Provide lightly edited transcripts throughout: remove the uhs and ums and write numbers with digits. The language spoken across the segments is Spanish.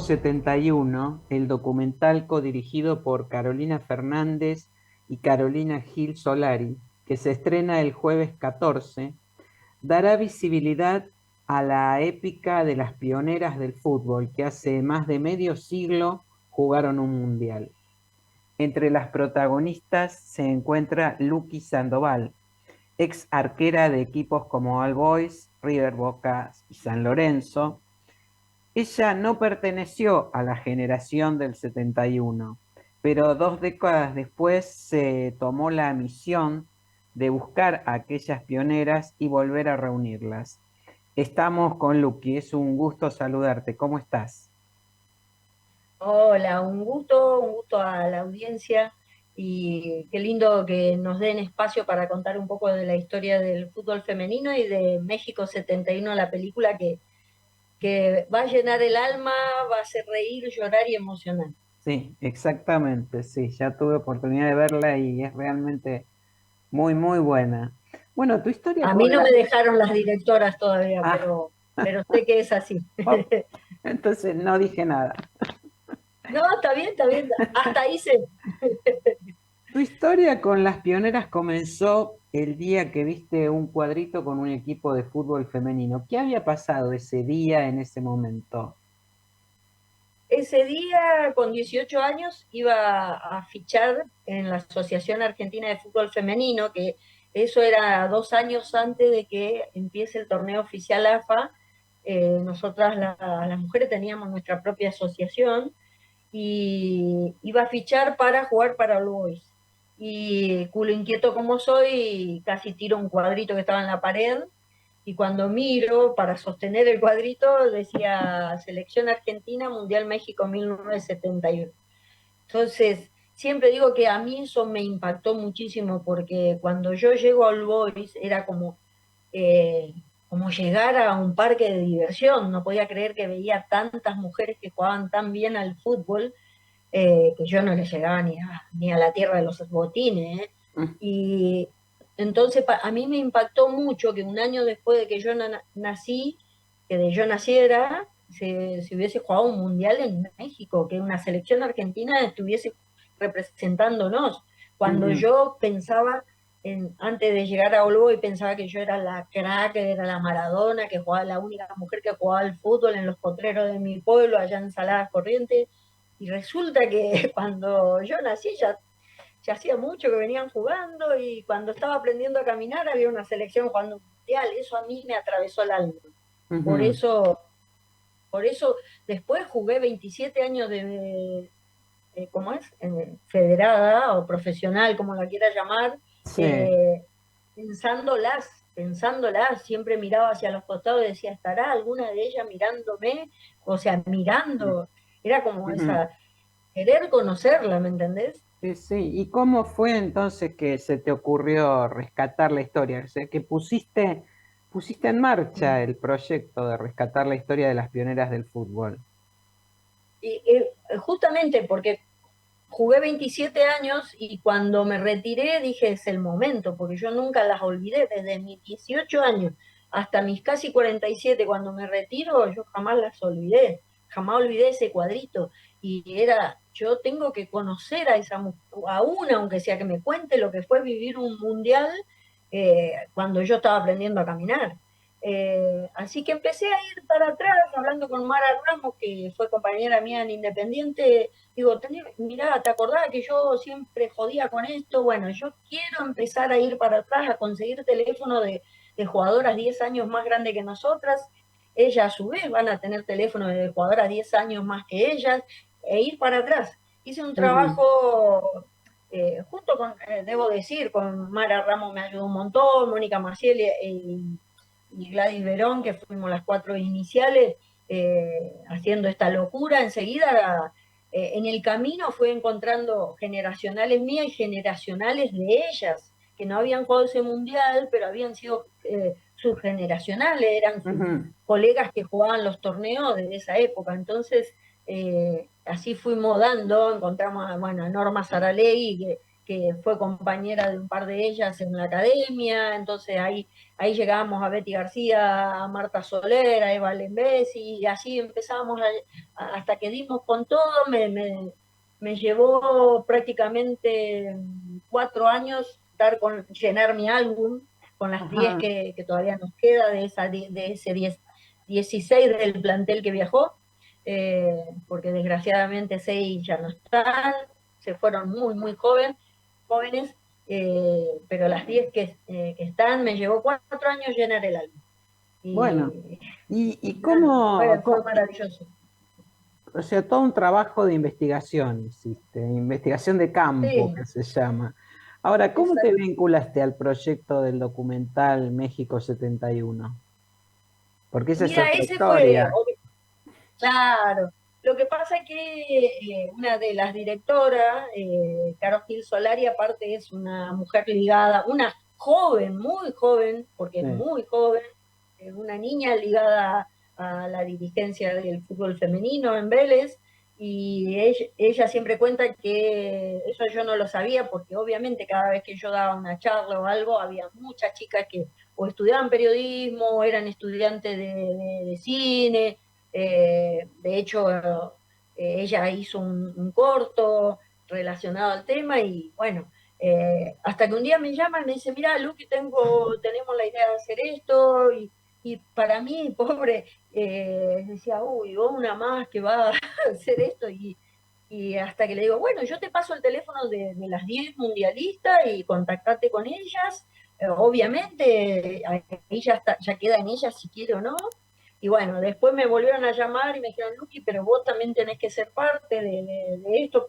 71, el documental codirigido por Carolina Fernández y Carolina Gil Solari, que se estrena el jueves 14, dará visibilidad a la épica de las pioneras del fútbol que hace más de medio siglo jugaron un mundial. Entre las protagonistas se encuentra Lucky Sandoval, ex arquera de equipos como All Boys, River, Boca y San Lorenzo. Ella no perteneció a la generación del 71, pero 2 décadas después se tomó la misión de buscar a aquellas pioneras y volver a reunirlas. Estamos con Lucky, es un gusto saludarte. ¿Cómo estás? Hola, un gusto a la audiencia y qué lindo que nos den espacio para contar un poco de la historia del fútbol femenino y de México 71, la película que va a llenar el alma, va a hacer reír, llorar y emocionar. Sí, exactamente, sí, ya tuve oportunidad de verla y es realmente muy, muy buena. Bueno, tu historia A con mí no la... me dejaron las directoras todavía, Ah, pero sé que es así. oh, entonces no dije nada. No, está bien, hasta ahí sé. Tu historia con las pioneras comenzó el día que viste un cuadrito con un equipo de fútbol femenino. ¿Qué había pasado ese día, en ese momento? Ese día, con 18 años, iba a fichar en la Asociación Argentina de Fútbol Femenino, que eso era 2 años antes de que empiece el torneo oficial AFA. Nosotras, las mujeres, teníamos nuestra propia asociación y iba a fichar para jugar para All Boys. Y culo inquieto como soy, casi tiro un cuadrito que estaba en la pared y cuando miro para sostener el cuadrito decía Selección Argentina Mundial México 1971. Entonces, siempre digo que a mí eso me impactó muchísimo porque cuando yo llego a All Boys era como llegar a un parque de diversión. No podía creer que veía tantas mujeres que jugaban tan bien al fútbol, que yo no le llegaba ni a la tierra de los botines. Mm. Y entonces a mí me impactó mucho que un año después de que yo nací, que de yo naciera, se hubiese jugado un mundial en México, que una selección argentina estuviese representándonos. Cuando Ujú. yo pensaba, antes de llegar a Olobo, y pensaba que yo era la crack, que era la Maradona, que jugaba la única mujer que jugaba al fútbol en los potreros de mi pueblo, allá en Saladas Corrientes, y resulta que cuando yo nací ya hacía mucho que venían jugando y cuando estaba aprendiendo a caminar había una selección jugando un mundial. Eso a mí me atravesó el alma. Por Ujú. eso, por eso después jugué 27 años ¿cómo es? Federada o profesional, como la quiera llamar, Sí. eh, pensándolas, siempre miraba hacia los costados y decía, ¿estará alguna de ellas mirándome? O sea, mirando, era como Ujú. esa, querer conocerla, ¿me entendés? Sí, sí. ¿Y cómo fue entonces que se te ocurrió rescatar la historia? O sea, que pusiste en marcha el proyecto de rescatar la historia de las pioneras del fútbol. Justamente porque jugué 27 años y cuando me retiré dije es el momento, porque yo nunca las olvidé, desde mis 18 años hasta mis casi 47 cuando me retiro, yo jamás las olvidé, jamás olvidé ese cuadrito. Y era, yo tengo que conocer a a una, aunque sea que me cuente lo que fue vivir un mundial cuando yo estaba aprendiendo a caminar. Así que empecé a ir para atrás, hablando con Mara Ramos, que fue compañera mía en Independiente. Digo, mirá, ¿te acordás que yo siempre jodía con esto? Bueno, yo quiero empezar a ir para atrás, a conseguir teléfono de jugadoras 10 años más grandes que nosotras. Ellas a su vez van a tener teléfono de jugadoras 10 años más que ellas, e ir para atrás. Hice un Ujú. trabajo junto con, debo decir, con Mara Ramos me ayudó un montón, Mónica Maciel y Gladys Verón, que fuimos las cuatro iniciales, haciendo esta locura. Enseguida, en el camino fue encontrando generacionales mías y generacionales de ellas, que no habían jugado ese mundial, pero habían sido subgeneracionales, eran sus Ujú. colegas que jugaban los torneos desde esa época. Entonces, así fuimos dando, encontramos bueno, a Norma Saralegui, que fue compañera de un par de ellas en la academia, entonces ahí llegábamos a Betty García, a Marta Soler, a Eva Lembesi, y así empezamos hasta que dimos con todo. Me llevó prácticamente 4 años llenar mi álbum con las 10 Ajá. que todavía nos queda de ese 16 del plantel que viajó, porque desgraciadamente 6 ya no están, se fueron muy jóvenes, pero las 10 que están, me llevó 4 años llenar el álbum. Bueno, Y y nada, cómo, fue maravilloso. o sea, todo un trabajo de investigación hiciste, investigación de campo Sí, que se llama. Ahora, ¿cómo te exacto. vinculaste al proyecto del documental México 71? Porque esa es Mira, otra ese fue, historia. claro. Lo que pasa es que una de las directoras, Caro Gil Solari, aparte es una mujer ligada, una joven, muy joven, porque es Sí, muy joven, una niña ligada a la dirigencia del fútbol femenino en Vélez, y ella siempre cuenta que eso yo no lo sabía, porque obviamente cada vez que yo daba una charla o algo, había muchas chicas que o estudiaban periodismo, o eran estudiantes de cine. De hecho, ella hizo un corto relacionado al tema y bueno, hasta que un día me llama y me dice, mira, Luqui, tenemos la idea de hacer esto y para mí, pobre, decía, uy, vos una más que va a hacer esto y hasta que le digo, bueno, yo te paso el teléfono de las 10 mundialistas y contactate con ellas. Obviamente, ahí ya queda en ellas si quiere o no. Y bueno, después me volvieron a llamar y me dijeron, Luqui, pero vos también tenés que ser parte de esto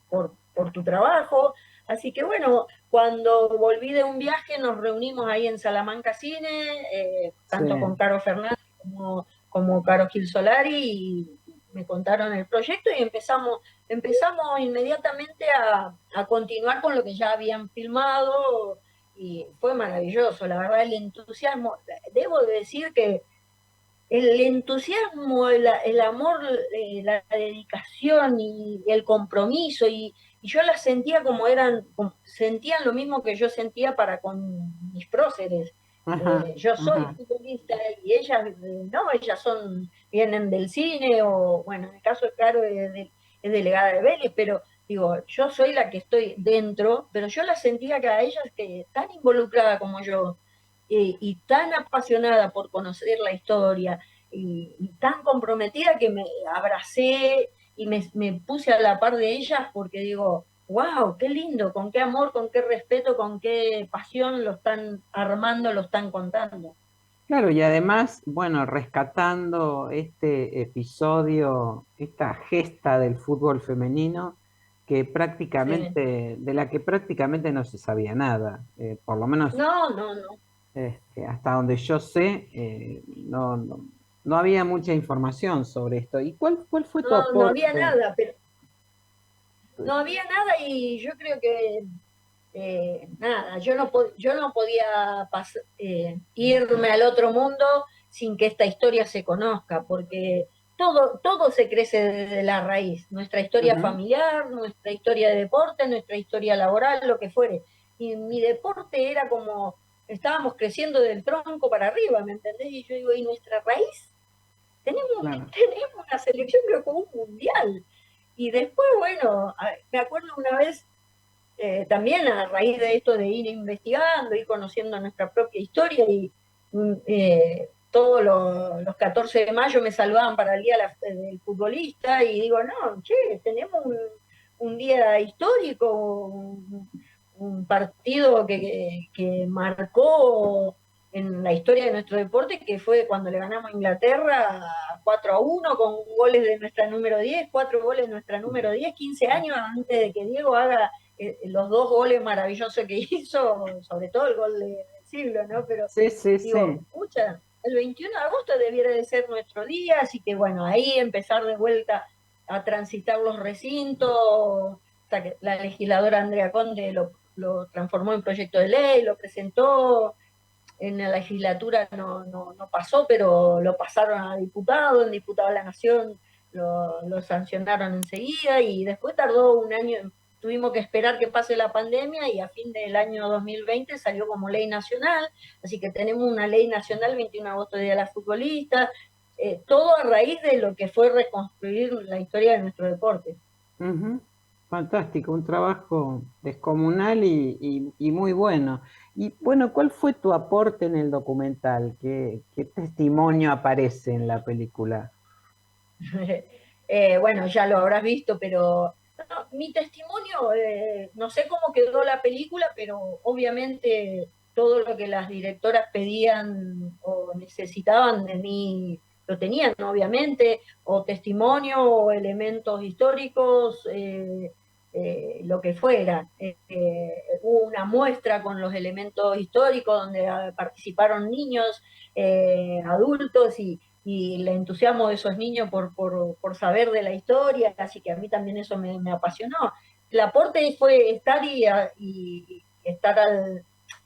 por tu trabajo. Así que bueno, cuando volví de un viaje nos reunimos ahí en Salamanca Cine, sí. tanto con Caro Fernández como Caro Gil Solari, y me contaron el proyecto y empezamos inmediatamente a continuar con lo que ya habían filmado y fue maravilloso, la verdad, el entusiasmo. Debo de decir que el entusiasmo, el amor, la dedicación y el compromiso, y yo las sentía sentían lo mismo que yo sentía para con mis próceres. Ajá, Yo soy ajá. futbolista y ellas no, vienen del cine, o bueno, en el caso de Caro es delegada de Vélez, pero digo, yo soy la que estoy dentro, pero yo las sentía que a ellas que tan involucrada como yo, y tan apasionada por conocer la historia y tan comprometida que me abracé y me puse a la par de ellas porque digo, wow, qué lindo, con qué amor, con qué respeto, con qué pasión lo están armando, lo están contando. Claro, y además, bueno, rescatando este episodio, esta gesta del fútbol femenino que Sí. prácticamente, de la que prácticamente no se sabía nada, por lo menos No, no, no, hasta donde yo sé, no había mucha información sobre esto. ¿Y cuál fue tu no había aporte? nada, pero no había nada y yo creo que nada, yo no podía irme al otro mundo sin que esta historia se conozca, porque todo se crece desde la raíz, nuestra historia Ujú. familiar, nuestra historia de deporte, nuestra historia laboral, lo que fuere. Y mi deporte era como, estábamos creciendo del tronco para arriba, ¿me entendés? Y yo digo, ¿y nuestra raíz? Tenemos, Claro. tenemos una selección que jugó un mundial. Y después, bueno, me acuerdo una vez también a raíz de esto de ir investigando, ir conociendo nuestra propia historia y todos los 14 de mayo me saludaban para el Día del Futbolista y digo, no, che, tenemos un día histórico, un partido que marcó en la historia de nuestro deporte, que fue cuando le ganamos a Inglaterra 4-1 con goles de nuestra número 10, 4 goles de nuestra número 10, 15 años antes de que Diego haga los 2 goles maravillosos que hizo, sobre todo el gol del siglo, ¿no? Pero Sí, sí, digo, sí. pucha, el 21 de agosto debiera de ser nuestro día, así que bueno, ahí empezar de vuelta a transitar los recintos, hasta que la legisladora Andrea Conde lo transformó en proyecto de ley, lo presentó, en la legislatura no pasó, pero lo pasaron a diputado, en diputado de la Nación lo sancionaron enseguida y después tardó un año, tuvimos que esperar que pase la pandemia y a fin del año 2020 salió como ley nacional, así que tenemos una ley nacional, 21 de agosto, Día de la Futbolista, todo a raíz de lo que fue reconstruir la historia de nuestro deporte. Ujú. Fantástico, un trabajo descomunal y muy bueno. Y bueno, ¿cuál fue tu aporte en el documental? ¿Qué testimonio aparece en la película? Bueno, ya lo habrás visto, pero no, mi testimonio, no sé cómo quedó la película, pero obviamente todo lo que las directoras pedían o necesitaban de mí lo tenían, obviamente, o testimonio o elementos históricos, lo que fuera. Hubo una muestra con los elementos históricos donde participaron niños, adultos y el entusiasmo de esos niños por saber de la historia, así que a mí también eso me apasionó. El aporte fue estar y estar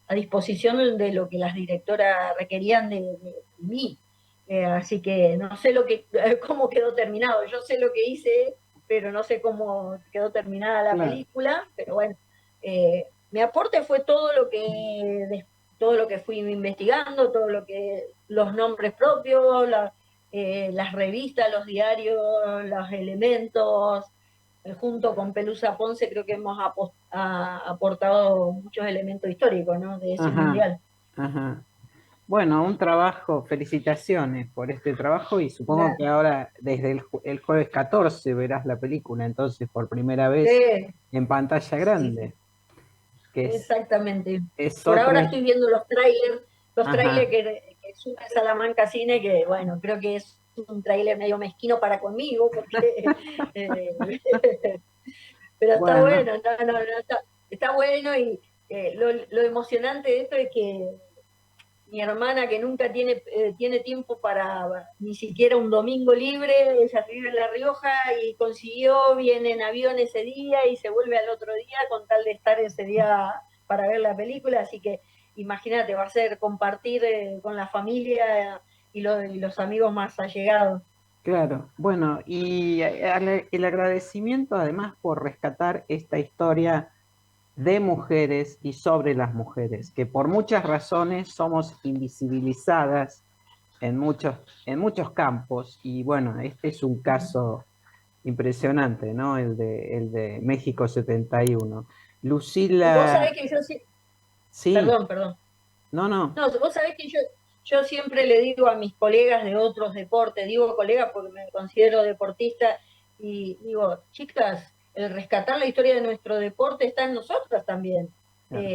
a disposición de lo que las directoras requerían de mí. Así que no sé cómo quedó terminado. Yo sé lo que hice, pero no sé cómo quedó terminada la Claro. película. Pero bueno, mi aporte fue todo lo que fui investigando, todo lo que los nombres propios, las revistas, los diarios, los elementos. Junto con Pelusa Ponce creo que hemos aportado muchos elementos históricos, ¿no? De ese Ajá, mundial. ajá. Bueno, un trabajo, felicitaciones por este trabajo y supongo que ahora desde el jueves 14 verás la película, entonces por primera vez Sí, en pantalla sí, grande, sí, que exactamente. es Por ahora otra... estoy viendo los trailers Ajá, que sube Salamanca Cine, que bueno, creo que es un trailer medio mezquino para conmigo, porque eh, pero está bueno, bueno, está bueno y lo emocionante de esto es que mi hermana que nunca tiene tiempo para ni siquiera un domingo libre, ella vive en La Rioja y consiguió, viene en avión ese día y se vuelve al otro día con tal de estar ese día para ver la película, así que imagínate, va a ser compartir con la familia y los amigos más allegados. claro, bueno, y el agradecimiento además por rescatar esta historia de mujeres y sobre las mujeres, que por muchas razones somos invisibilizadas en muchos campos, y bueno, este es un caso impresionante, ¿no? El de México 71. Vos Lucila, sabés que yo, sí, perdón. no, no, No, vos sabés que yo siempre le digo a mis colegas de otros deportes, digo colegas porque me considero deportista, y digo, chicas, el rescatar la historia de nuestro deporte está en nosotras también. claro,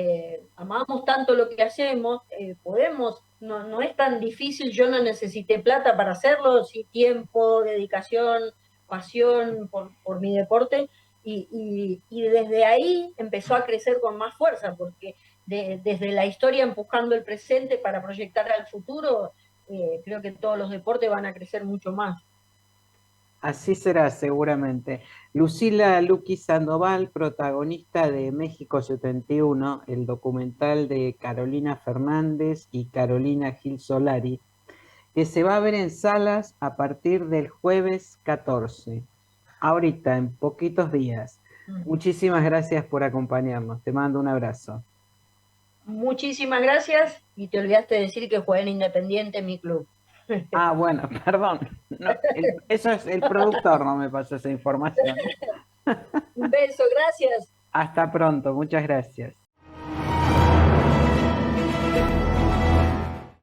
Amamos tanto lo que hacemos, podemos, no es tan difícil, yo no necesité plata para hacerlo, sí tiempo, dedicación, pasión por mi deporte, y desde ahí empezó a crecer con más fuerza, porque desde la historia empujando el presente para proyectar al futuro, creo que todos los deportes van a crecer mucho más. así será seguramente. Lucila Luqui Sandoval, protagonista de México 71, el documental de Carolina Fernández y Carolina Gil Solari, que se va a ver en salas a partir del jueves 14, ahorita, en poquitos días. Muchísimas gracias por acompañarnos. Te mando un abrazo. Muchísimas gracias y te olvidaste de decir que jugué en Independiente en mi club. Ah, bueno, perdón. No, eso es el productor, no me pasó esa información. Un beso, gracias. Hasta pronto, muchas gracias.